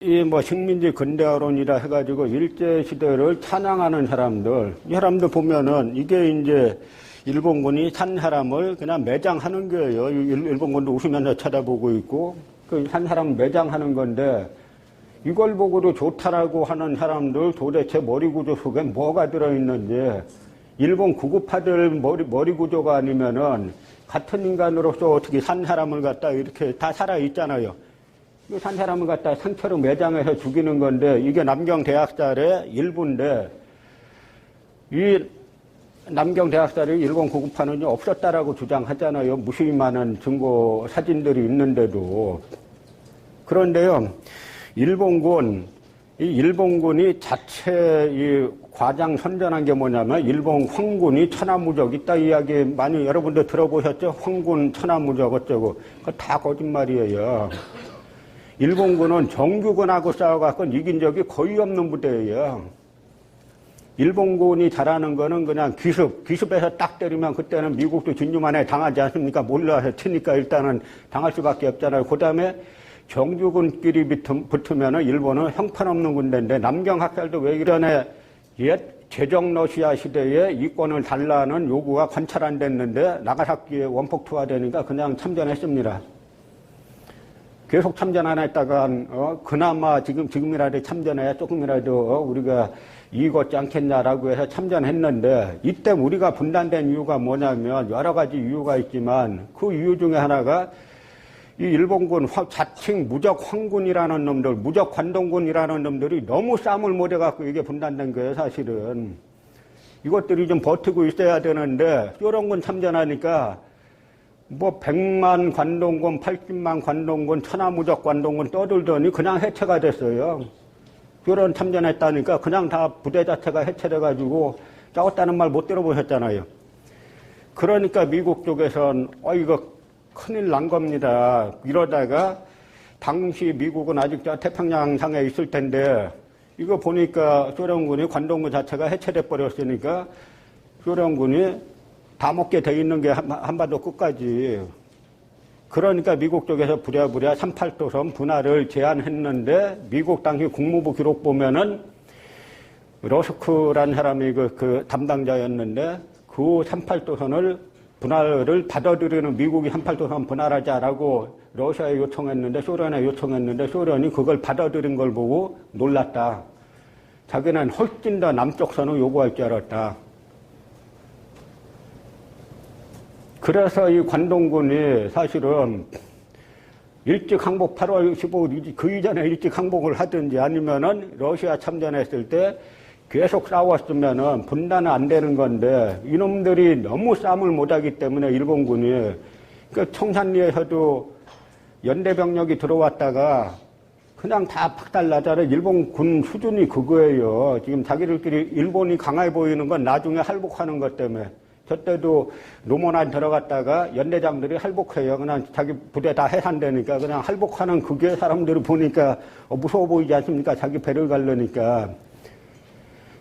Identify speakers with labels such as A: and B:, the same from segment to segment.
A: 이 뭐 식민지 근대화론이라 해가지고 일제시대를 찬양하는 사람들, 이 사람들 보면은 이게 이제 일본군이 산 사람을 그냥 매장하는 거예요. 일본군도 웃으면서 쳐다보고 있고, 그 산 사람 매장하는 건데, 이걸 보고도 좋다라고 하는 사람들 도대체 머리 구조 속에 뭐가 들어있는지, 일본 구급파들 머리 구조가 아니면은 같은 인간으로서 어떻게 산 사람을 갖다 이렇게 다 살아있잖아요. 산 사람을 갖다 상처로 매장해서 죽이는 건데, 이게 남경대학살의 일부인데, 이 남경대학살이 일본 구급파는 없었다라고 주장하잖아요. 무수히 많은 증거 사진들이 있는데도. 그런데요, 일본군이 자체 이 과장 선전한 게 뭐냐면, 일본 황군이 천하무적, 이따 이야기 많이 여러분들 들어보셨죠? 황군 천하무적 어쩌고. 그거 다 거짓말이에요. 일본군은 정규군하고 싸워갖고 이긴 적이 거의 없는 부대예요. 일본군이 잘하는 거는 그냥 기습에서 딱 때리면 그때는 미국도 진주만에 당하지 않습니까? 몰라서 치니까 일단은 당할 수밖에 없잖아요. 그 다음에 정규군끼리 붙으면은 일본은 형편없는 군대인데, 남경학살도 왜 이러네, 옛 제정 러시아 시대에 이권을 달라는 요구가 관찰 안 됐는데, 나가사키에 원폭 투하되니까 그냥 참전했습니다. 계속 참전 안 했다가, 그나마 지금이라도 참전해야 조금이라도, 우리가 이익 얻지 않겠냐라고 해서 참전했는데, 이때 우리가 분단된 이유가 뭐냐면, 여러 가지 이유가 있지만, 그 이유 중에 하나가, 이 일본군 자칭 무적 황군이라는 놈들, 무적 관동군이라는 놈들이 너무 쌈을 못해갖고 이게 분단된 거예요, 사실은. 이것들이 좀 버티고 있어야 되는데, 소련군 참전하니까, 뭐 100만 관동군, 80만 관동군, 천하무적 관동군 떠들더니 그냥 해체가 됐어요. 소련 참전했다니까 그냥 다 부대 자체가 해체돼가지고 싸웠다는 말 못 들어보셨잖아요. 그러니까 미국 쪽에선 이거 큰일 난 겁니다. 이러다가 당시 미국은 아직 저 태평양상에 있을 텐데, 이거 보니까 소련군이 관동군 자체가 해체돼 버렸으니까 소련군이 다 먹게 돼 있는 게 한반도 끝까지. 그러니까 미국 쪽에서 부랴부랴 38도선 분할을 제안했는데, 미국 당시 국무부 기록 보면은 러스크라는 사람이 그 담당자였는데, 그 38도선을 분할을 받아들이는, 미국이 38도선 분할하자라고 러시아에 요청했는데, 소련에 요청했는데, 소련이 그걸 받아들인 걸 보고 놀랐다. 자기는 훨씬 더 남쪽 선을 요구할 줄 알았다. 그래서 이 관동군이 사실은 일찍 항복, 8월 15일, 그 이전에 일찍 항복을 하든지 아니면은 러시아 참전했을 때 계속 싸웠으면은 분단은 안 되는 건데, 이놈들이 너무 싸움을 못하기 때문에 일본군이, 그 청산리에서도 연대병력이 들어왔다가 그냥 다 박살나잖아요. 일본군 수준이 그거예요. 지금 자기들끼리 일본이 강해 보이는 건 나중에 할복하는 것 때문에. 저때도 노몬안 들어갔다가 연대장들이 할복해요. 그냥 자기 부대 다 해산되니까 그냥 할복하는, 그게 사람들이 보니까 무서워 보이지 않습니까? 자기 배를 갈르니까.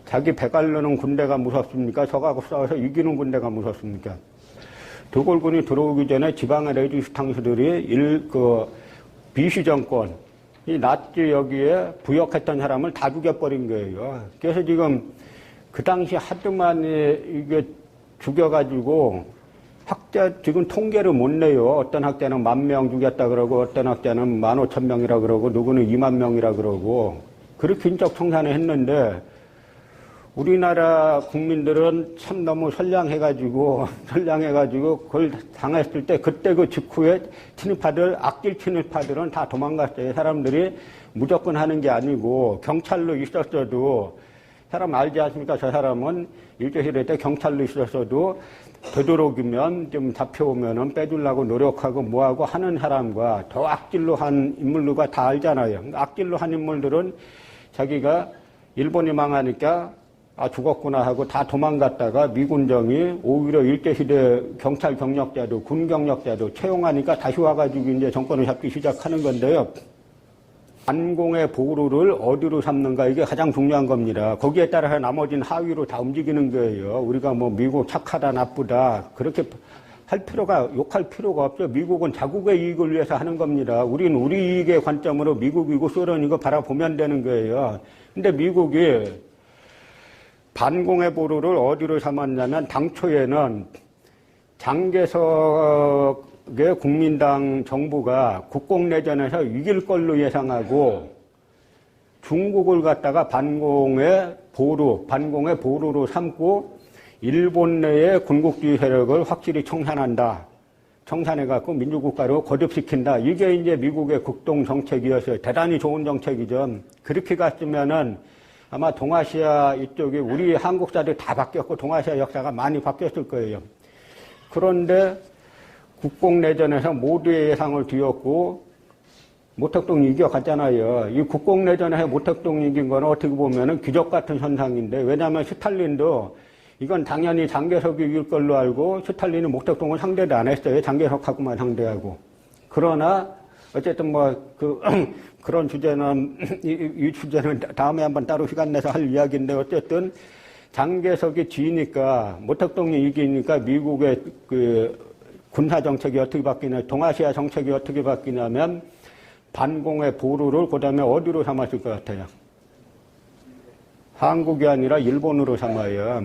A: 자기 배 갈르는 군대가 무섭습니까? 저하고 싸워서 이기는 군대가 무섭습니까? 드골군이 들어오기 전에 지방의 레지스탕스들이 비시 정권, 이 나치 여기에 부역했던 사람을 다 죽여버린 거예요. 그래서 지금 그 당시 하드만이 이게 죽여가지고, 지금 통계를 못 내요. 어떤 학자는 10,000명 죽였다 그러고, 어떤 학자는 15,000명이라 그러고, 누구는 20,000명이라 그러고, 그렇게 인적 청산을 했는데, 우리나라 국민들은 참 너무 선량해가지고, 그걸 당했을 때, 그때 그 직후에 악질 친일파들은 다 도망갔어요. 사람들이 무조건 하는 게 아니고, 경찰로 있었어도, 사람 알지 않습니까? 저 사람은 일제시대 때 경찰로 있었어도 되도록이면 좀 잡혀오면은 빼주려고 노력하고 뭐하고 하는 사람과 더 악질로 한 인물들과 다 알잖아요. 악질로 한 인물들은 자기가 일본이 망하니까 죽었구나 하고 다 도망갔다가 미군정이 오히려 일제시대 경찰 경력자도 군 경력자도 채용하니까 다시 와가지고 이제 정권을 잡기 시작하는 건데요. 반공의 보루를 어디로 삼는가, 이게 가장 중요한 겁니다. 거기에 따라서 나머지는 하위로 다 움직이는 거예요. 우리가 뭐 미국 착하다 나쁘다 그렇게 할 필요가, 욕할 필요가 없죠. 미국은 자국의 이익을 위해서 하는 겁니다. 우리는 우리 이익의 관점으로 미국이고 소련이고 바라보면 되는 거예요. 근데 미국이 반공의 보루를 어디로 삼았냐면 당초에는 장개석의 국민당 정부가 국공내전에서 이길 걸로 예상하고 중국을 갖다가 반공의 보루로 삼고 일본 내의 군국주의 세력을 확실히 청산한다. 청산해갖고 민주국가로 거듭시킨다. 이게 이제 미국의 국동 정책이었어요. 대단히 좋은 정책이죠. 그렇게 갔으면은 아마 동아시아 이쪽이 우리 한국사들이 다 바뀌었고 동아시아 역사가 많이 바뀌었을 거예요. 그런데 국공내전에서 모두의 예상을 뒤엎고 모택동이 이겨갔잖아요. 이 국공내전에서 모택동이 이긴 거는 어떻게 보면은 기적 같은 현상인데, 왜냐하면 스탈린도 이건 당연히 장개석이 이길 걸로 알고 스탈린이 모택동을 상대도 안 했어요. 장개석하고만 상대하고. 그러나 어쨌든 그런 주제는 이 주제는 다음에 한번 따로 시간 내서 할 이야기인데, 어쨌든 장개석이 지니까 모택동이 이기니까 미국의 그 군사 정책이 어떻게 바뀌냐, 동아시아 정책이 어떻게 바뀌냐면 반공의 보루를 그다음에 어디로 삼았을 것 같아요? 한국이 아니라 일본으로 삼아요.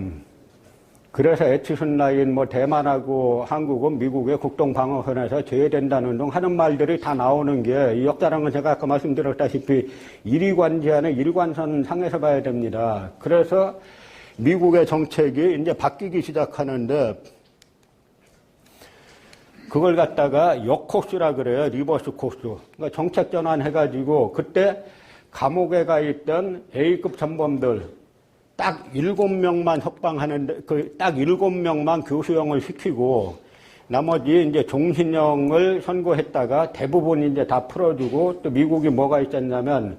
A: 그래서 에치순라인 대만하고 한국은 미국의 국동방어선에서 제외된다는 등 하는 말들이 다 나오는 게, 이 역사라는 건 제가 아까 말씀드렸다시피 일위관지하는 일관선 상에서 봐야 됩니다. 그래서 미국의 정책이 이제 바뀌기 시작하는데, 그걸 갖다가 역코스라 그래요. 리버스 코스. 그러니까 정책 전환해가지고 그때 감옥에 가 있던 A급 전범들 딱 7명만 석방하는데, 딱 7명만 교수형을 시키고 나머지 이제 종신형을 선고했다가 대부분 이제 다 풀어주고, 또 미국이 뭐가 있었냐면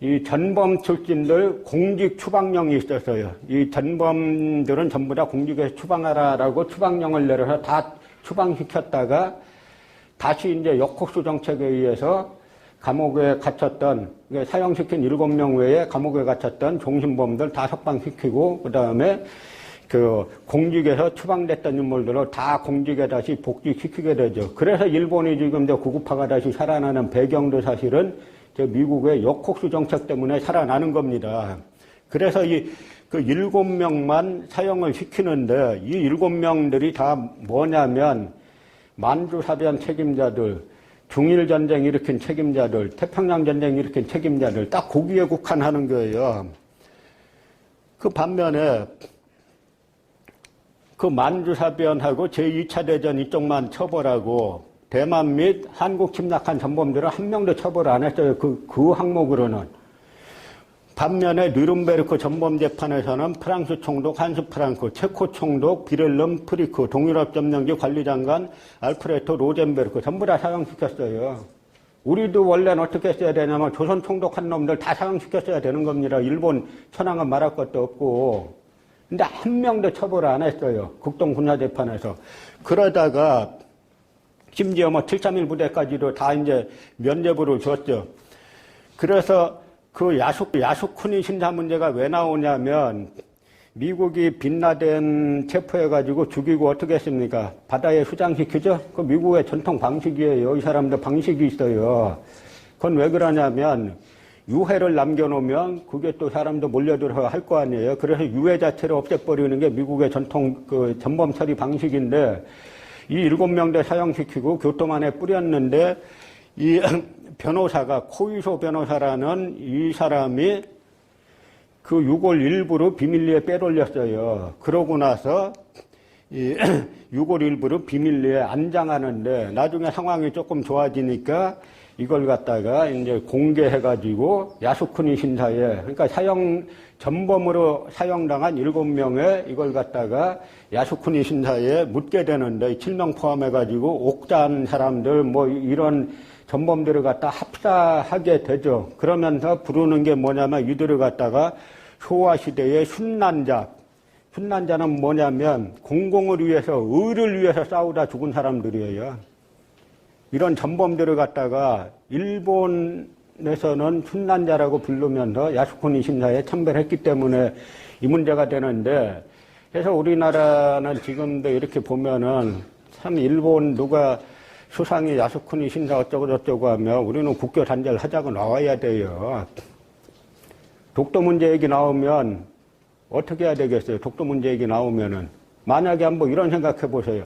A: 이 전범 출신들 공직 추방령이 있었어요. 이 전범들은 전부 다 공직에서 추방하라라고 추방령을 내려서 다 추방시켰다가 다시 이제 역혹수 정책에 의해서 감옥에 갇혔던, 사형시킨 7명 외에 감옥에 갇혔던 종신범들 다 석방시키고, 그 다음에 공직에서 추방됐던 인물들을 다 공직에 다시 복직시키게 되죠. 그래서 일본이 지금 구구파가 다시 살아나는 배경도 사실은 미국의 역혹수 정책 때문에 살아나는 겁니다. 그래서 그 7명만 사형을 시키는데, 이 7명들이 다 뭐냐면 만주사변 책임자들, 중일전쟁 일으킨 책임자들, 태평양전쟁 일으킨 책임자들, 딱 거기에 국한하는 거예요. 그 반면에 그 만주사변하고 제2차 대전 이쪽만 처벌하고 대만 및 한국 침략한 전범들은 한 명도 처벌 안 했어요. 그 항목으로는. 반면에 뉘른베르크 전범재판에서는 프랑스 총독 한스 프랑크, 체코 총독 비렐름 프리크, 동유럽 점령지 관리장관 알프레토 로젠베르크 전부 다 사형시켰어요. 우리도 원래는 어떻게 했어야 되냐면 조선 총독한 놈들 다 사형시켰어야 되는 겁니다. 일본 천황은 말할 것도 없고. 근데 한 명도 처벌 안 했어요. 국동군사재판에서. 그러다가 심지어 731 부대까지도 다 이제 면죄부를 줬죠. 그래서 그 야수쿠니 신사 문제가 왜 나오냐면, 미국이 빈라덴 체포해가지고 죽이고 어떻게 했습니까? 바다에 수장시키죠? 그 미국의 전통 방식이에요. 이 사람들 방식이 있어요. 그건 왜 그러냐면, 유해를 남겨놓으면 그게 또 사람도 몰려들어 할 거 아니에요. 그래서 유해 자체를 없애버리는 게 미국의 전통 전범 처리 방식인데, 이 7명대 사형시키고 교토만에 뿌렸는데, 이 변호사가 코이소 변호사라는 이 사람이 그 6월 일부로 비밀리에 빼돌렸어요. 그러고 나서 이 6월 일부로 비밀리에 안장하는데, 나중에 상황이 조금 좋아지니까 이걸 갖다가 이제 공개해가지고 야수쿠니 신사에, 그러니까 전범으로 사형당한 7명의 이걸 갖다가 야수쿠니 신사에 묻게 되는데, 7명 포함해가지고 옥자한 사람들 이런 전범들을 갖다 합사하게 되죠. 그러면서 부르는 게 뭐냐면, 이들을 갖다가 쇼와 시대의 순난자는 뭐냐면 공공을 위해서, 의를 위해서 싸우다 죽은 사람들이에요. 이런 전범들을 갖다가 일본에서는 순난자라고 부르면서 야수쿠니 신사에 참배했기 때문에 이 문제가 되는데, 그래서 우리나라는 지금도 이렇게 보면은 참 일본 누가 수상이 야스쿠니 신사 어쩌고저쩌고 하면 우리는 국교 단절 하자고 나와야 돼요. 독도 문제 얘기 나오면 어떻게 해야 되겠어요? 독도 문제 얘기 나오면은. 만약에 한번 이런 생각해 보세요.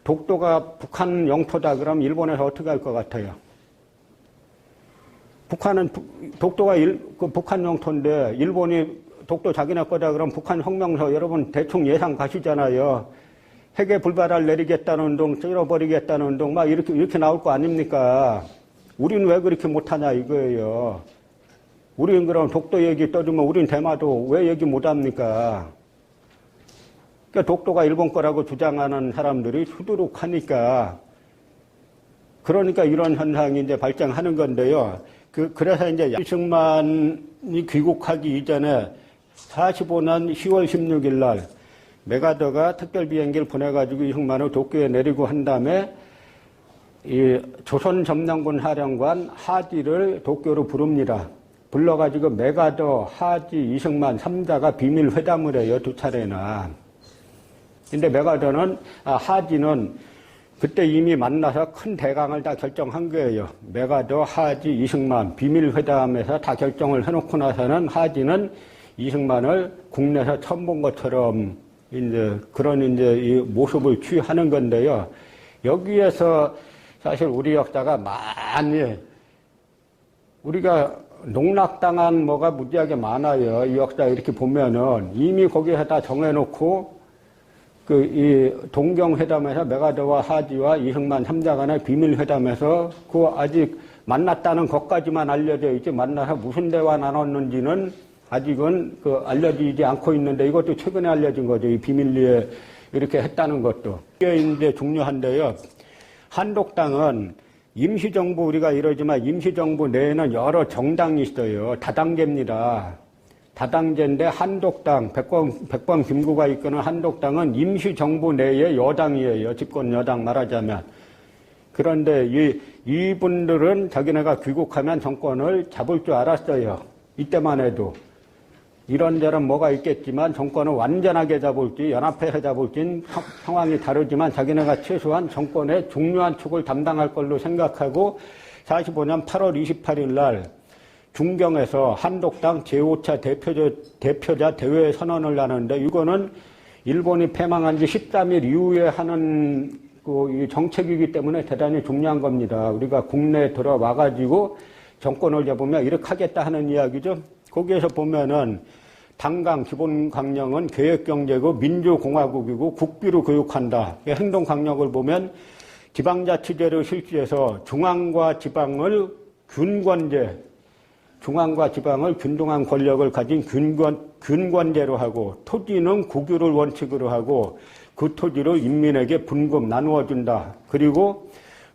A: 독도가 북한 영토다 그러면 일본에서 어떻게 할 것 같아요? 독도가 북한 영토인데 일본이 독도 자기네 거다 그러면 북한 성명서 여러분 대충 예상 가시잖아요. 핵의 불발을 내리겠다는 운동, 쩔어버리겠다는 운동, 막 이렇게 나올 거 아닙니까? 우리는 왜 그렇게 못하냐 이거예요. 우리는 그럼 독도 얘기 떠들면 우리는 대마도 왜 얘기 못합니까? 그러니까 독도가 일본 거라고 주장하는 사람들이 수두룩하니까. 그러니까 이런 현상이 이제 발생하는 건데요. 그래서 이제 이승만이 귀국하기 이전에 45년 10월 16일 날 메가더가 특별 비행기를 보내가지고 이승만을 도쿄에 내리고 한 다음에 이 조선점령군 사령관 하지를 도쿄로 부릅니다. 불러가지고 메가더, 하지, 이승만 3자가 비밀 회담을 해요. 2차례나. 근데 메가더는, 하지는 그때 이미 만나서 큰 대강을 다 결정한 거예요. 메가더, 하지, 이승만 비밀 회담에서 다 결정을 해놓고 나서는 하지는 이승만을 국내에서 처음 본 것처럼 이제 그런 이제 이 모습을 취하는 건데요. 여기에서 사실 우리 역사가 많이 우리가 농락당한 뭐가 무지하게 많아요. 이 역사 이렇게 보면은 이미 거기에 다 정해놓고 이 동경회담에서 메가더와 하지와 이승만 3자 간의 비밀회담에서 그 아직 만났다는 것까지만 알려져 있지 만나서 무슨 대화 나눴는지는 아직은 알려지지 않고 있는데 이것도 최근에 알려진 거죠. 이 비밀리에 이렇게 했다는 것도. 이게 이제 중요한데요. 한독당은 임시정부 우리가 이러지만 임시정부 내에는 여러 정당이 있어요. 다당제입니다. 다당제인데 한독당, 백범 김구가 이끄는 한독당은 임시정부 내의 여당이에요. 집권 여당 말하자면. 그런데 이분들은 자기네가 귀국하면 정권을 잡을 줄 알았어요. 이때만 해도. 이런저런 뭐가 있겠지만 정권을 완전하게 잡을지 연합해서 잡을지 상황이 다르지만 자기네가 최소한 정권의 중요한 축을 담당할 걸로 생각하고 45년 8월 28일 날 중경에서 한독당 제5차 대표자 대회 선언을 하는데 이거는 일본이 패망한 지 13일 이후에 하는 이 정책이기 때문에 대단히 중요한 겁니다. 우리가 국내에 들어와가지고 정권을 잡으면 이렇게 하겠다 하는 이야기죠. 거기에서 보면은 당강 기본 강령은 계획경제고 민주공화국이고 국비로 교육한다. 행동 강령을 보면 지방자치제를 실시해서 중앙과 지방을 균권제, 중앙과 지방을 균등한 권력을 가진 균권제로 하고 토지는 국유를 원칙으로 하고 그 토지를 인민에게 분급 나누어준다. 그리고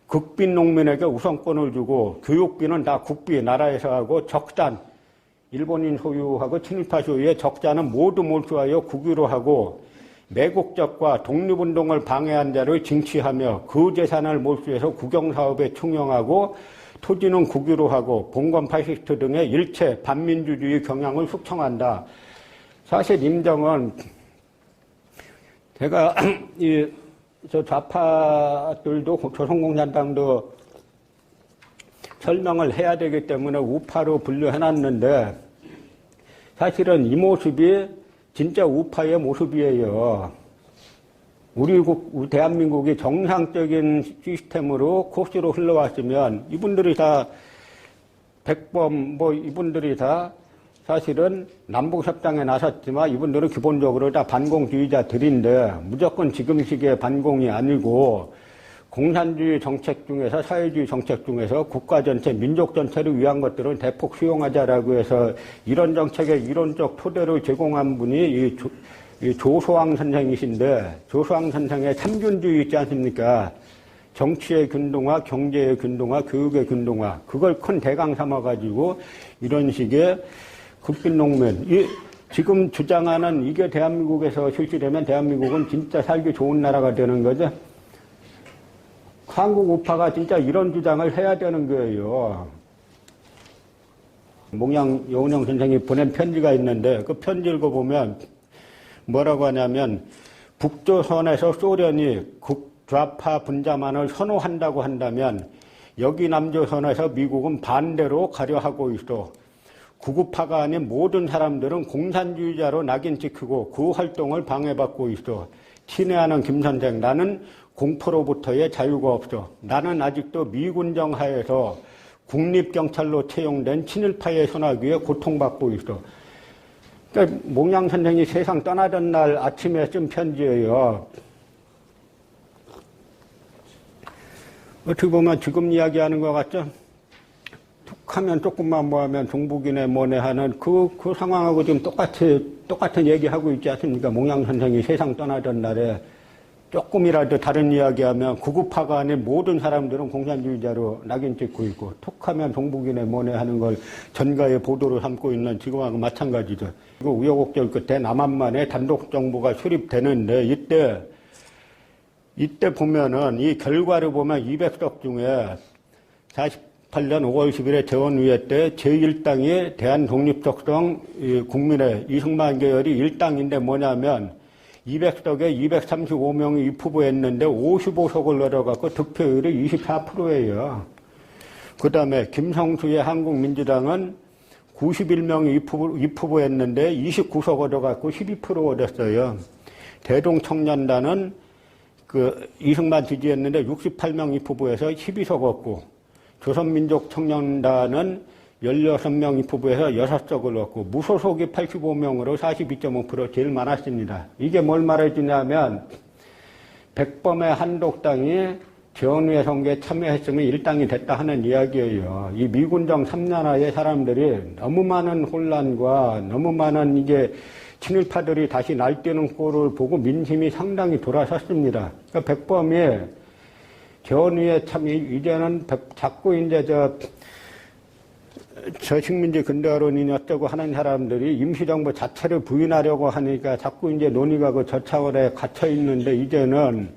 A: 극빈 농민에게 우선권을 주고 교육비는 다 국비 나라에서 하고 적산 일본인 소유하고 친일파 소유의 적자는 모두 몰수하여 국유로 하고 매국적과 독립운동을 방해한 자를 징치하며 그 재산을 몰수해서 국영사업에 충용하고 토지는 국유로 하고 봉건 파시스트 등의 일체 반민주주의 경향을 숙청한다. 사실 임정은 제가 저 좌파들도 조선공산당도 설명을 해야 되기 때문에 우파로 분류해놨는데 사실은 이 모습이 진짜 우파의 모습이에요. 우리 대한민국이 정상적인 시스템으로 코스로 흘러왔으면 이분들이 다 백범 이분들이 다 사실은 남북협상에 나섰지만 이분들은 기본적으로 다 반공주의자들인데 무조건 지금 시기의 반공이 아니고 공산주의 정책 중에서 사회주의 정책 중에서 국가 전체, 민족 전체를 위한 것들은 대폭 수용하자라고 해서 이런 정책의 이론적 토대를 제공한 분이 이 조소왕 선생이신데 조소왕 선생의 참균주의 있지 않습니까? 정치의 균등화, 경제의 균등화, 교육의 균등화 그걸 큰 대강 삼아가지고 이런 식의 극빈농민 지금 주장하는 이게 대한민국에서 실시되면 대한민국은 진짜 살기 좋은 나라가 되는 거죠. 한국 우파가 진짜 이런 주장을 해야 되는 거예요. 몽양 여운형 선생이 보낸 편지가 있는데 그 편지 읽어보면 뭐라고 하냐면 북조선에서 소련이 좌파 분자만을 선호한다고 한다면 여기 남조선에서 미국은 반대로 가려 하고 있어. 구구파가 아닌 모든 사람들은 공산주의자로 낙인 찍히고 그 활동을 방해받고 있어. 친애하는 김 선생, 나는 공포로부터의 자유가 없어. 나는 아직도 미군정 하에서 국립경찰로 채용된 친일파의 손아귀에 고통받고 있어. 그러니까 몽양 선생이 세상 떠나던 날 아침에 쓴 편지예요. 어떻게 보면 지금 이야기하는 것 같죠? 툭 하면 조금만 뭐 하면 종북이네 뭐네 하는 그 상황하고 지금 똑같은 얘기하고 있지 않습니까? 몽양 선생이 세상 떠나던 날에 조금이라도 다른 이야기하면 구구파가 아닌 모든 사람들은 공산주의자로 낙인 찍고 있고 툭 하면 종북이네 뭐네 하는 걸 전가의 보도로 삼고 있는 지금하고 마찬가지죠. 이거 우여곡절 끝에 남한만의 단독 정부가 수립되는데 이때 보면은 이 결과를 보면 200석 중에 48년 5월 10일에 재원의회 때 제1당이 대한독립적성 국민의 이승만 계열이 1당인데 뭐냐면 200석에 235명이 입후보했는데 55석을 얻어갖고 득표율이 24%예요. 그 다음에 김성수의 한국민주당은 91명이 입후보했는데 29석 얻어갖고 12% 얻었어요. 대동청년단은 이승만 지지했는데 68명 입후보에서 12석 얻고, 조선민족청년단은 16명 입후보에서 6석을 얻고, 무소속이 85명으로 42.5% 제일 많았습니다. 이게 뭘 말해주냐면, 백범의 한독당이 재원의회 선거에 참여했으면 일당이 됐다 하는 이야기예요. 이 미군정 3년하에 사람들이 너무 많은 혼란과 너무 많은 이게 친일파들이 다시 날뛰는 꼴을 보고 민심이 상당히 돌아섰습니다. 그러니까 백범이 재원의회 참여, 이제는 자꾸 이제 식민지 근대화론이니 어쩌고 하는 사람들이 임시정부 자체를 부인하려고 하니까 자꾸 이제 논의가 그 저차원에 갇혀 있는데 이제는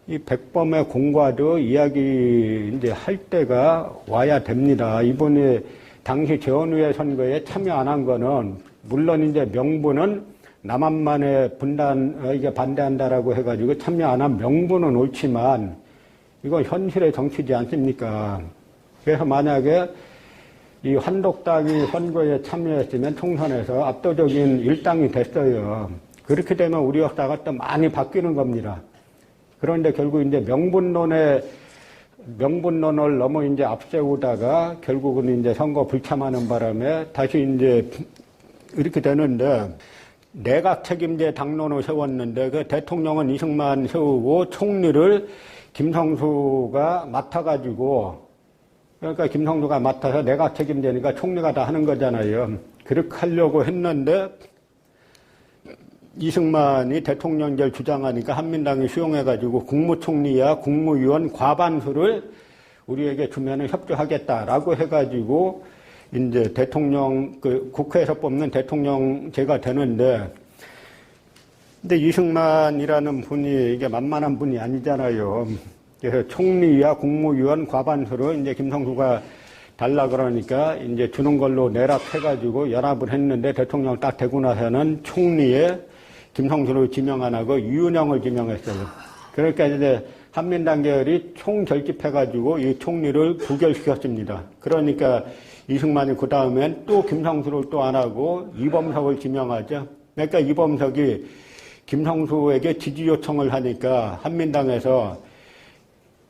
A: 이 백범의 공과도 이야기 이제 할 때가 와야 됩니다. 이번에 당시 재원의회 선거에 참여 안 한 거는 물론 이제 명분은 남한만의 분단, 이게 반대한다라고 해가지고 참여 안 한 명분은 옳지만 이건 현실의 정치지 않습니까? 그래서 만약에 이 한독당이 선거에 참여했으면 총선에서 압도적인 일당이 됐어요. 그렇게 되면 우리 역사가 또 많이 바뀌는 겁니다. 그런데 결국 이제 명분론을 너무 이제 앞세우다가 결국은 이제 선거 불참하는 바람에 다시 이제 이렇게 되는데, 내각 책임제 당론을 세웠는데 그 대통령은 이승만 세우고 총리를 김성수가 맡아가지고, 그러니까 김성수가 맡아서 내각 책임제니까 총리가 다 하는 거잖아요. 그렇게 하려고 했는데 이승만이 대통령제를 주장하니까 한민당이 수용해가지고 국무총리야 국무위원 과반수를 우리에게 주면은 협조하겠다라고 해가지고 이제 국회에서 뽑는 대통령제가 되는데, 근데 이승만이라는 분이 이게 만만한 분이 아니잖아요. 그래서 총리야 국무위원 과반수로 이제 김성수가 달라 그러니까 이제 주는 걸로 내락해가지고 연합을 했는데 대통령 딱 되고 나서는 총리에 김성수를 지명 안 하고 유은영을 지명했어요. 그러니까 이제 한민당 계열이 총결집해가지고 이 총리를 부결시켰습니다. 그러니까 이승만이 그 다음엔 또 김성수를 또 안 하고 이범석을 지명하죠. 그러니까 이범석이 김성수에게 지지 요청을 하니까 한민당에서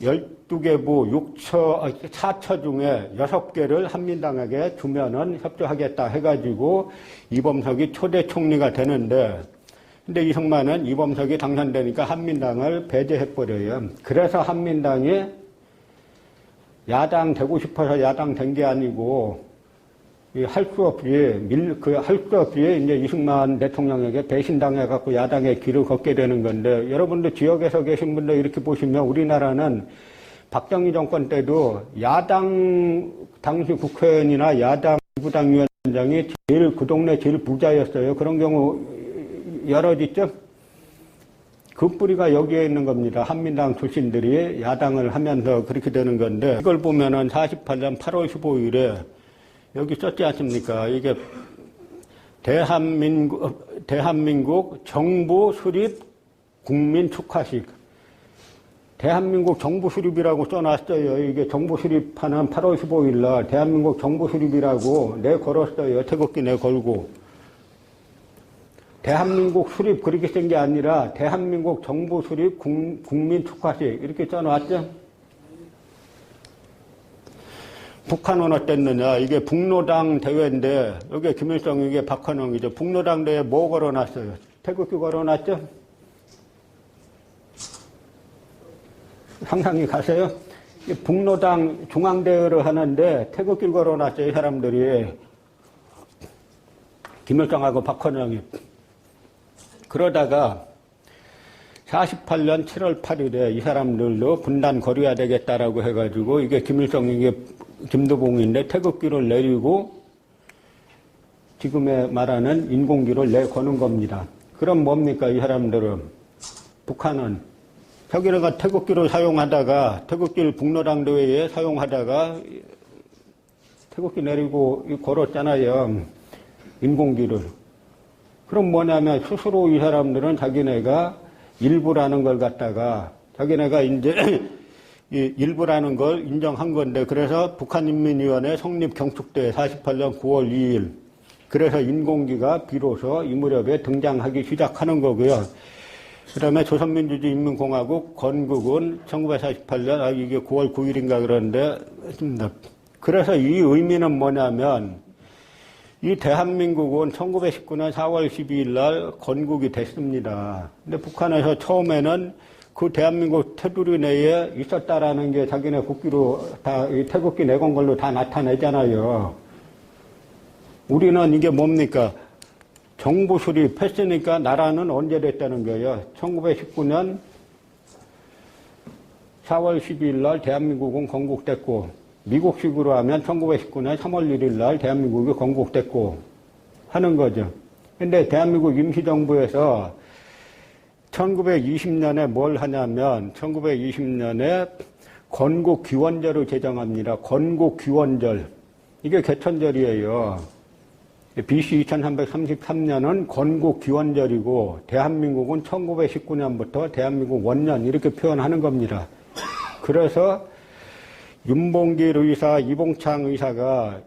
A: 12개부 4처 중에 6개를 한민당에게 주면은 협조하겠다 해가지고 이범석이 초대 총리가 되는데, 근데 이승만은 이범석이 당선되니까 한민당을 배제해버려요. 그래서 한민당이 야당 되고 싶어서 야당 된 게 아니고, 할 수 없이 이제 이승만 대통령에게 배신당해갖고 야당의 길을 걷게 되는 건데, 여러분들 지역에서 계신 분들 이렇게 보시면 우리나라는 박정희 정권 때도 야당, 당시 국회의원이나 야당 부당위원장이 그 동네 제일 부자였어요. 그런 경우 여럿 있죠? 그 뿌리가 여기에 있는 겁니다. 한민당 출신들이 야당을 하면서 그렇게 되는 건데, 이걸 보면은 48년 8월 15일에 여기 썼지 않습니까? 이게 대한민국 정부 수립 국민 축하식. 대한민국 정부 수립이라고 써놨어요. 이게 정부 수립하는 8월 15일 날 대한민국 정부 수립이라고 내 걸었어요. 태극기 내 걸고. 대한민국 수립 그렇게 쓴 게 아니라 대한민국 정부 수립 국민 축하식 이렇게 써놨죠. 북한은 어땠느냐. 이게 북로당 대회인데 여기 김일성 이게 박헌영이죠. 북로당 대회 뭐 걸어놨어요? 태극기 걸어놨죠. 상상이 가세요? 북로당 중앙대회를 하는데 태극기를 걸어놨어요. 이 사람들이. 김일성하고 박헌영이. 그러다가 48년 7월 8일에 이 사람들도 분단 거려야 되겠다라고 해가지고 이게 김일성이 김두봉인데 태극기를 내리고 지금에 말하는 인공기를 내거는 겁니다. 그럼 뭡니까 이 사람들은? 북한은 자기네가 태극기를 사용하다가 태극기를 북로당 대회에 사용하다가 태극기 내리고 걸었잖아요. 인공기를. 그럼 뭐냐면 스스로 이 사람들은 자기네가 일부라는 걸 갖다가 자기네가 이제 일부라는 걸 인정한 건데 그래서 북한인민위원회 성립 경축대 48년 9월 2일 그래서 인공기가 비로소 이 무렵에 등장하기 시작하는 거고요. 그 다음에 조선민주주의인민공화국 건국은 1948년, 이게 9월 9일인가 그러는데, 했습니다. 그래서 이 의미는 뭐냐면, 이 대한민국은 1919년 4월 12일 날 건국이 됐습니다. 근데 북한에서 처음에는 그 대한민국 테두리 내에 있었다라는 게 자기네 국기로 다, 태극기 내건 걸로 다 나타내잖아요. 우리는 이게 뭡니까? 정부 수립했으니까 나라는 언제 됐다는 거예요? 1919년 4월 12일 날 대한민국은 건국됐고 미국식으로 하면 1919년 3월 1일 날 대한민국이 건국됐고 하는 거죠. 근데 대한민국 임시정부에서 1920년에 뭘 하냐면 1920년에 건국기원절을 제정합니다. 건국기원절. 이게 개천절이에요. BC 2333년은 건국기원절이고 대한민국은 1919년부터 대한민국 원년 이렇게 표현하는 겁니다. 그래서 윤봉길 의사, 이봉창 의사가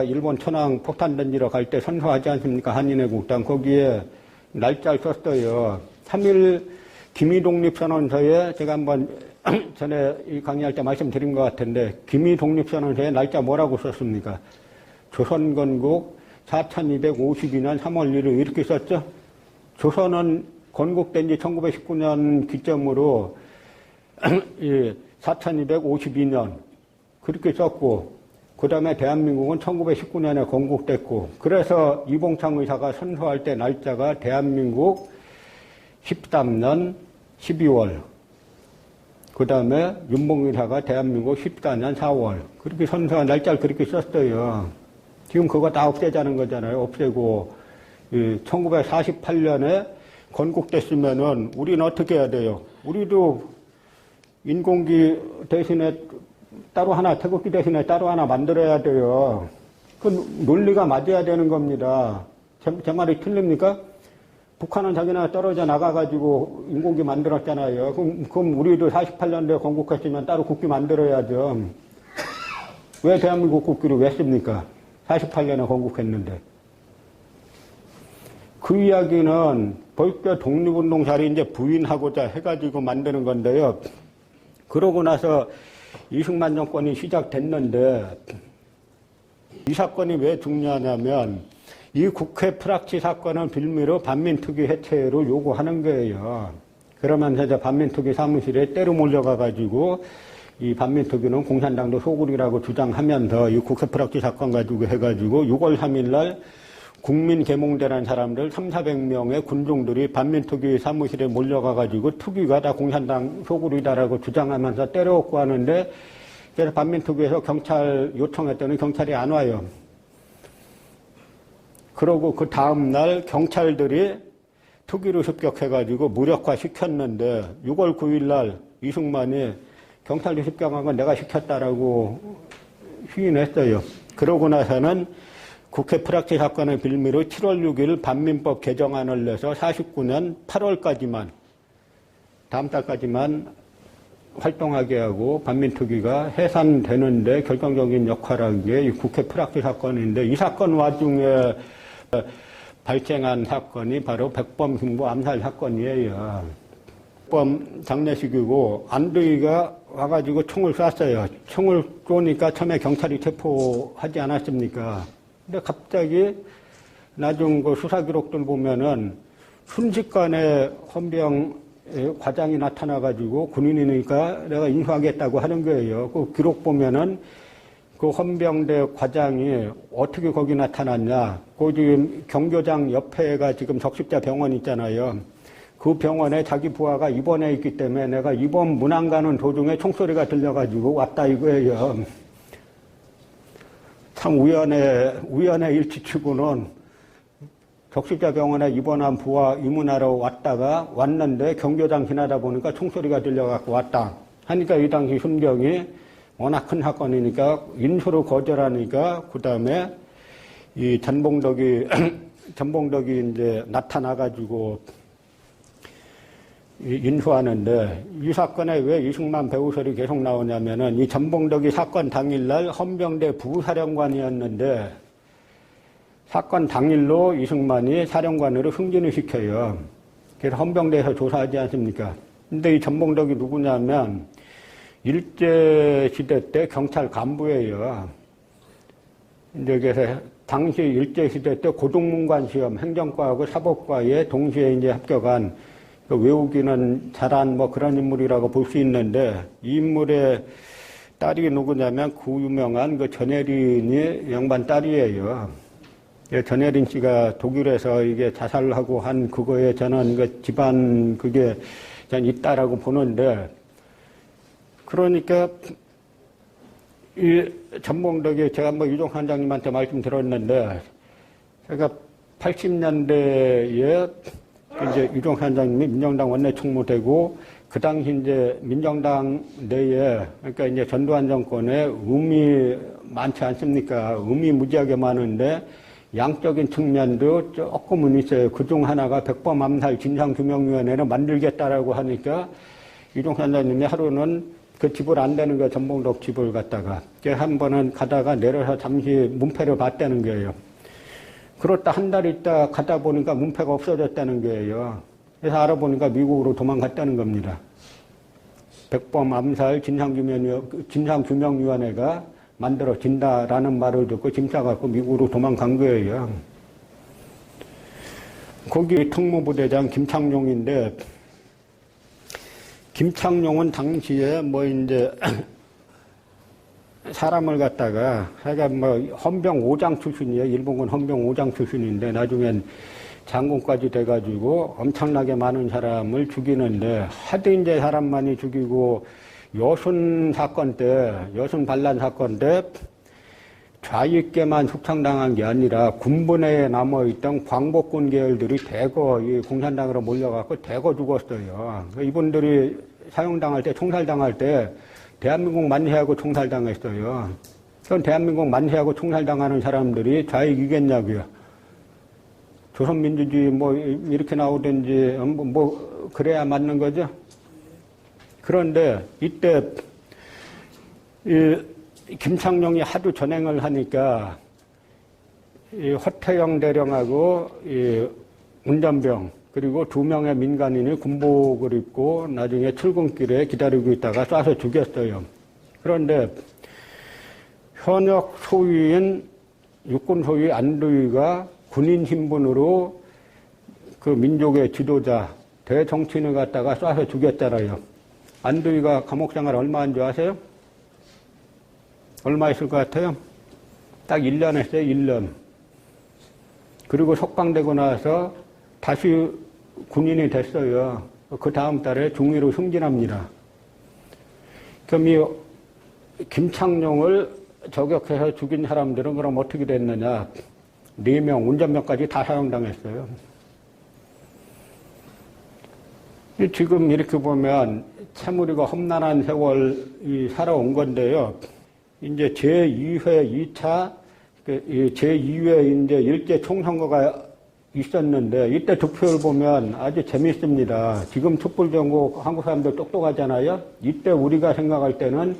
A: 일본 천황 폭탄 던지러 갈 때 선서하지 않습니까? 한인의 국당. 거기에 날짜를 썼어요. 3일 기미독립선언서에 제가 한번 전에 강의할 때 말씀드린 것 같은데 기미독립선언서에 날짜 뭐라고 썼습니까? 조선건국 4252년 3월 1일 이렇게 썼죠. 조선은 건국된 지 1919년 기점으로 4252년 그렇게 썼고 그 다음에 대한민국은 1919년에 건국됐고 그래서 이봉창 의사가 선서할 때 날짜가 대한민국 13년 12월 그 다음에 윤봉길 의사가 대한민국 14년 4월 그렇게 선서한 날짜를 그렇게 썼어요. 지금 그거 다 없애자는 거잖아요. 없애고 1948년에 건국됐으면은 우리는 어떻게 해야 돼요? 우리도 인공기 대신에 따로 하나, 태극기 대신에 따로 하나 만들어야 돼요. 그 논리가 맞아야 되는 겁니다. 제 말이 틀립니까? 북한은 자기네가 떨어져 나가가지고 인공기 만들었잖아요. 그럼 우리도 48년도에 건국했으면 따로 국기 만들어야죠. 왜 대한민국 국기를 왜 씁니까? 48년에 건국했는데. 그 이야기는 벌써 독립운동 자리 이제 부인하고자 해가지고 만드는 건데요. 그러고 나서 이승만 정권이 시작됐는데, 이 사건이 왜 중요하냐면, 이 국회 프락치 사건은 빌미로 반민특위 해체를 요구하는 거예요. 그러면서 이제 반민특위 사무실에 때로 몰려가가지고, 이 반민특위는 공산당도 소굴이라고 주장하면서 이 국회 프락치 사건 가지고 해가지고 6월 3일 날 국민계몽대라는 사람들 3,400명의 군중들이 반민특위 사무실에 몰려가가지고 특위가 다 공산당 소굴이다라고 주장하면서 때려엎고 하는데 그래서 반민특위에서 경찰 요청했더니 경찰이 안 와요. 그러고 그 다음날 경찰들이 특위를 습격해가지고 무력화 시켰는데 6월 9일 날 이승만이 경찰이 습격한 건 내가 시켰다라고 시인했어요. 그러고 나서는 국회 프락치 사건의 빌미로 7월 6일 반민법 개정안을 내서 49년 8월까지만 다음 달까지만 활동하게 하고 반민특위가 해산되는데 결정적인 역할을 한 게 이 국회 프락치 사건인데, 이 사건 와중에 발생한 사건이 바로 백범 김구 암살 사건이에요. 백범 장례식이고 안도희가 와가지고 총을 쐈어요. 총을 쏘니까 처음에 경찰이 체포하지 않았습니까? 근데 갑자기 나중 그 수사 기록들 보면은 순식간에 헌병 과장이 나타나가지고 군인이니까 내가 인수하겠다고 하는 거예요. 그 기록 보면은 그 헌병대 과장이 어떻게 거기 나타났냐. 그 지금 경교장 옆에가 지금 적십자 병원 있잖아요. 그 병원에 자기 부하가 입원해 있기 때문에 내가 입원 문안 가는 도중에 총소리가 들려가지고 왔다 이거예요. 참 우연의 일치치고는 적십자 병원에 입원한 부하 입문하러 왔다가 왔는데 경교장 지나다 보니까 총소리가 들려갖고 왔다 하니까 이 당시 순경이 워낙 큰 사건이니까 인수를 거절하니까 그 다음에 이 전봉덕이 이제 나타나가지고 인수하는데, 이 사건에 왜 이승만 배우설이 계속 나오냐면은 이 전봉덕이 사건 당일날 헌병대 부사령관이었는데 사건 당일로 이승만이 사령관으로 승진을 시켜요. 그래서 헌병대에서 조사하지 않습니까? 근데 이 전봉덕이 누구냐면 일제시대 때 경찰 간부예요. 이제 그래서 당시 일제시대 때 고등문관 시험, 행정과하고 사법과에 동시에 이제 합격한 외우기는 잘한 뭐 그런 인물이라고 볼 수 있는데, 이 인물의 딸이 누구냐면 그 유명한 그 전혜린이 양반 딸이에요. 전혜린 씨가 독일에서 이게 자살하고 한 그거에 저는 그 집안 그게 전 있다라고 보는데, 그러니까 이 전봉덕이 제가 뭐 유종 관장님한테 말씀 들었는데, 제가 80년대에 이제 유종 관장님이 민정당 원내총무되고 그 당시 이제 민정당 내에, 그러니까 이제 전두환 정권에 음이 많지 않습니까? 음이 무지하게 많은데 양적인 측면도 조금은 있어요. 그중 하나가 백범 암살 진상규명위원회를 만들겠다라고 하니까 유종 관장님이 하루는 그 집을 안 되는 거예요. 전봉덕 집을 갔다가. 한 번은 가다가 내려서 잠시 문패를 봤다는 거예요. 그렇다 한 달 있다 가다 보니까 문패가 없어졌다는 거예요. 그래서 알아보니까 미국으로 도망갔다는 겁니다. 백범 암살 진상규명위원회가 만들어진다라는 말을 듣고 짐 싸갖고 미국으로 도망간 거예요. 거기 특무부대장 김창룡인데, 김창룡은 당시에 뭐 이제 사람을 갖다가 하여간 뭐 헌병 5장 출신이에요. 일본군 헌병 5장 출신인데 나중엔 장군까지 돼가지고 엄청나게 많은 사람을 죽이는데, 하도 이제 사람 많이 죽이고 여순 사건 때, 여순 반란 사건 때 좌익계만 숙청당한 게 아니라 군부내에 남아있던 광복군 계열들이 대거 이 공산당으로 몰려갖고 대거 죽었어요. 이분들이 사형당할 때, 총살당할 때 대한민국 만세하고 총살당했어요. 그럼 대한민국 만세하고 총살당하는 사람들이 좌익이겠냐고요. 조선민주주의 뭐 이렇게 나오든지 뭐 그래야 맞는 거죠. 그런데 이때 이 김창룡이 하도 전행을 하니까 이 허태영 대령하고 이 운전병 그리고 2명의 민간인이 군복을 입고 나중에 출근길에 기다리고 있다가 쏴서 죽였어요. 그런데 현역 소위인 육군 소위 안도희가 군인 신분으로 그 민족의 지도자 대정치인을 갖다가 쏴서 죽였잖아요. 안도희가 감옥 생활 얼마인 줄 아세요? 얼마 있을 것 같아요? 딱 1년 했어요, 1년. 그리고 석방되고 나서 다시 군인이 됐어요. 그 다음 달에 중위로 승진합니다. 그럼 이 김창룡을 저격해서 죽인 사람들은 그럼 어떻게 됐느냐? 4명, 운전병까지 다 사형당했어요. 지금 이렇게 보면 참 우리가 험난한 세월이 살아온 건데요. 이제 제2회 2차, 제2회 이제 일제 총선거가 있었는데 이때 득표를 보면 아주 재밌습니다. 지금 촛불정국 한국 사람들 똑똑하잖아요. 이때 우리가 생각할 때는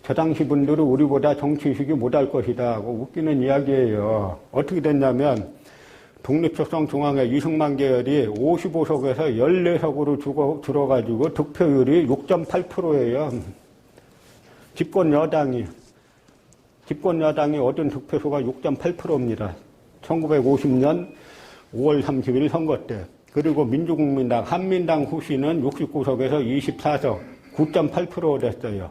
A: 저 당시 분들은 우리보다 정치의식이 못할 것이다 하고 웃기는 이야기예요. 어떻게 됐냐면 독립적성중앙회 이승만 계열이 55석에서 14석으로 줄어가지고 득표율이 6.8%예요. 집권 여당이 얻은 득표수가 6.8%입니다. 1950년 5월 30일 선거 때. 그리고 민주국민당, 한민당 후시는 69석에서 24석, 9.8% 됐어요.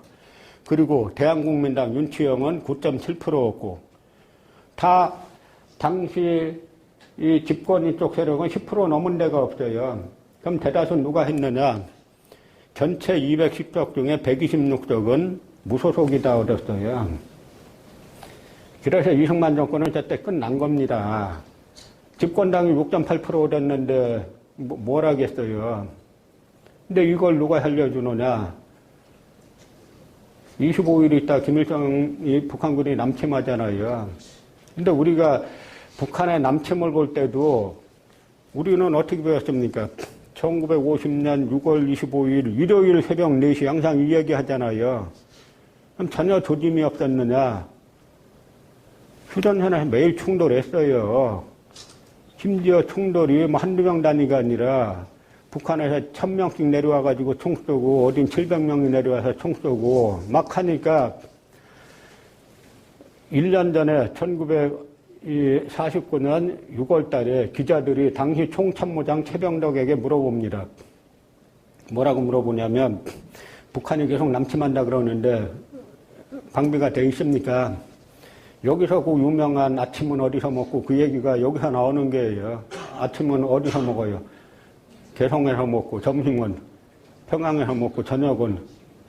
A: 그리고 대한국민당 윤치영은 9.7%였고, 다 당시 이 집권인 쪽 세력은 10% 넘은 데가 없어요. 그럼 대다수 누가 했느냐? 전체 210석 중에 126석은 무소속이다 얻었어요. 그래서 이승만 정권은 저때 끝난 겁니다. 집권당이 6.8% 됐는데 뭘 하겠어요. 근데 이걸 누가 살려주느냐. 25일 있다 김일성이 북한군이 남침하잖아요. 근데 우리가 북한의 남침을 볼 때도 우리는 어떻게 배웠습니까? 1950년 6월 25일 일요일 새벽 4시 항상 이 얘기 하잖아요. 그럼 전혀 조짐이 없었느냐. 휴전선에서 매일 충돌했어요. 심지어 충돌이 뭐 한두 명 단위가 아니라 북한에서 1000명씩 내려와가지고 총 쏘고 어딘 700명이 내려와서 총 쏘고 막 하니까 1년 전에 1949년 6월 달에 기자들이 당시 총참모장 최병덕에게 물어봅니다. 뭐라고 물어보냐면 북한이 계속 남침한다 그러는데 방비가 돼 있습니까? 여기서 그 유명한 아침은 어디서 먹고 그 얘기가 여기서 나오는 게예요. 아침은 어디서 먹어요? 개성에서 먹고 점심은 평양에서 먹고 저녁은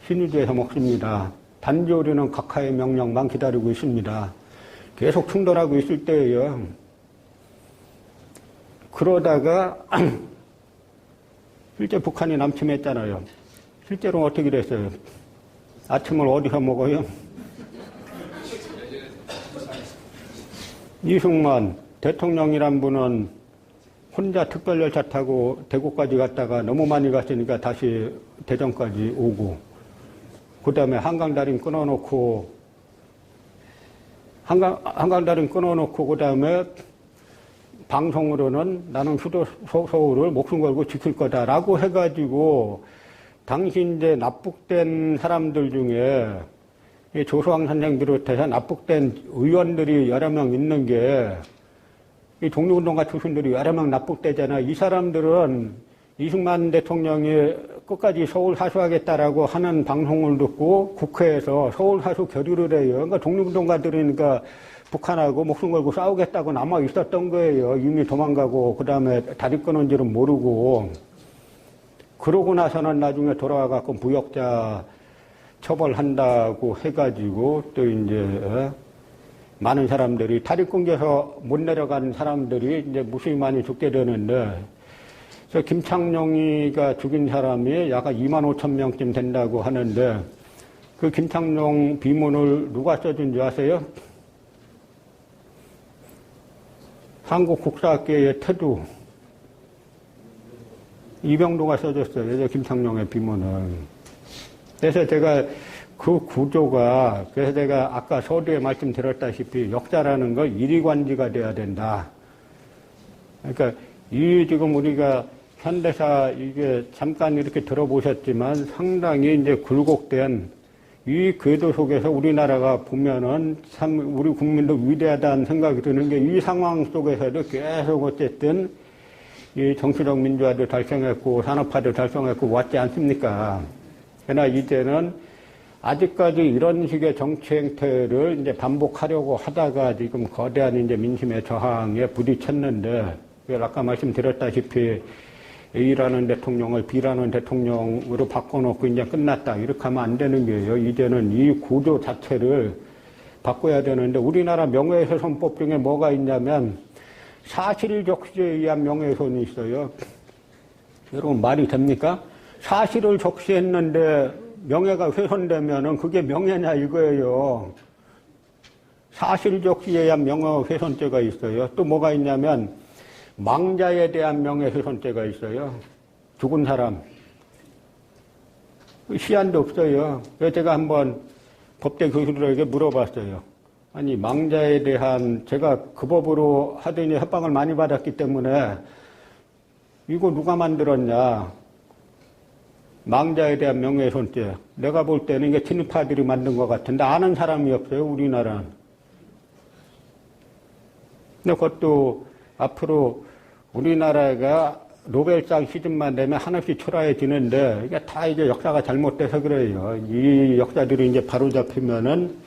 A: 신의주에서 먹습니다. 단지 우리는 각하의 명령만 기다리고 있습니다. 계속 충돌하고 있을 때예요. 그러다가 실제 북한이 남침했잖아요. 실제로 어떻게 됐어요? 아침을 어디서 먹어요? 이승만 대통령이란 분은 혼자 특별열차 타고 대구까지 갔다가 너무 많이 갔으니까 다시 대전까지 오고, 그 다음에 한강다림 끊어놓고, 한강다림 끊어놓고, 그 다음에 방송으로는 나는 수도 서울을 목숨 걸고 지킬 거다라고 해가지고, 당시 이제 납북된 사람들 중에 조수왕 선생 비롯해서 납북된 의원들이 여러 명 있는 게, 이 독립운동가 출신들이 여러 명 납북되잖아. 이 사람들은 이승만 대통령이 끝까지 서울 사수하겠다라고 하는 방송을 듣고 국회에서 서울 사수 결의를 해요. 그러니까 독립운동가들이니까 북한하고 목숨 걸고 싸우겠다고 남아 있었던 거예요. 이미 도망가고, 그 다음에 다리 끊은 줄은 모르고. 그러고 나서는 나중에 돌아와갖고 부역자 처벌한다고 해가지고 또 이제 많은 사람들이 다리 끊겨서 못 내려간 사람들이 이제 무수히 많이 죽게 되는데, 그래서 김창룡이가 죽인 사람이 약 25,000명쯤 된다고 하는데, 그 김창룡 비문을 누가 써준 줄 아세요? 한국 국사학계의 태두 이병도가 써줬어요. 김창룡의 비문을. 그래서 제가 그 구조가, 그래서 제가 아까 서두에 말씀드렸다시피 역사라는 건 일이관지가 돼야 된다. 그러니까 이 지금 우리가 현대사 이게 잠깐 이렇게 들어보셨지만 상당히 이제 굴곡된 이 궤도 속에서 우리나라가 보면은 참 우리 국민도 위대하다는 생각이 드는 게, 이 상황 속에서도 계속 어쨌든 이 정치적 민주화도 달성했고 산업화도 달성했고 왔지 않습니까? 그러나 이제는 아직까지 이런 식의 정치 행태를 이제 반복하려고 하다가 지금 거대한 이제 민심의 저항에 부딪혔는데, 아까 말씀드렸다시피 A라는 대통령을 B라는 대통령으로 바꿔놓고 이제 끝났다, 이렇게 하면 안 되는 거예요. 이제는 이 구조 자체를 바꿔야 되는데, 우리나라 명예훼손법 중에 뭐가 있냐면 사실적시에 의한 명예훼손이 있어요. 여러분 말이 됩니까? 사실을 적시했는데 명예가 훼손되면은 그게 명예냐 이거예요. 사실적시에 의한 명예훼손죄가 있어요. 또 뭐가 있냐면 망자에 대한 명예훼손죄가 있어요. 죽은 사람. 시한도 없어요. 그래서 제가 한번 법대 교수들에게 물어봤어요. 아니, 망자에 대한, 제가 그 법으로 하더니 협박을 많이 받았기 때문에 이거 누가 만들었냐. 망자에 대한 명예훼손죄. 내가 볼 때는 이게 친일파들이 만든 것 같은데 아는 사람이 없어요, 우리나라는. 근데 그것도 앞으로 우리나라가 노벨상 시즌만 되면 한없이 초라해지는데 이게 다 이제 역사가 잘못돼서 그래요. 이 역사들이 이제 바로잡히면은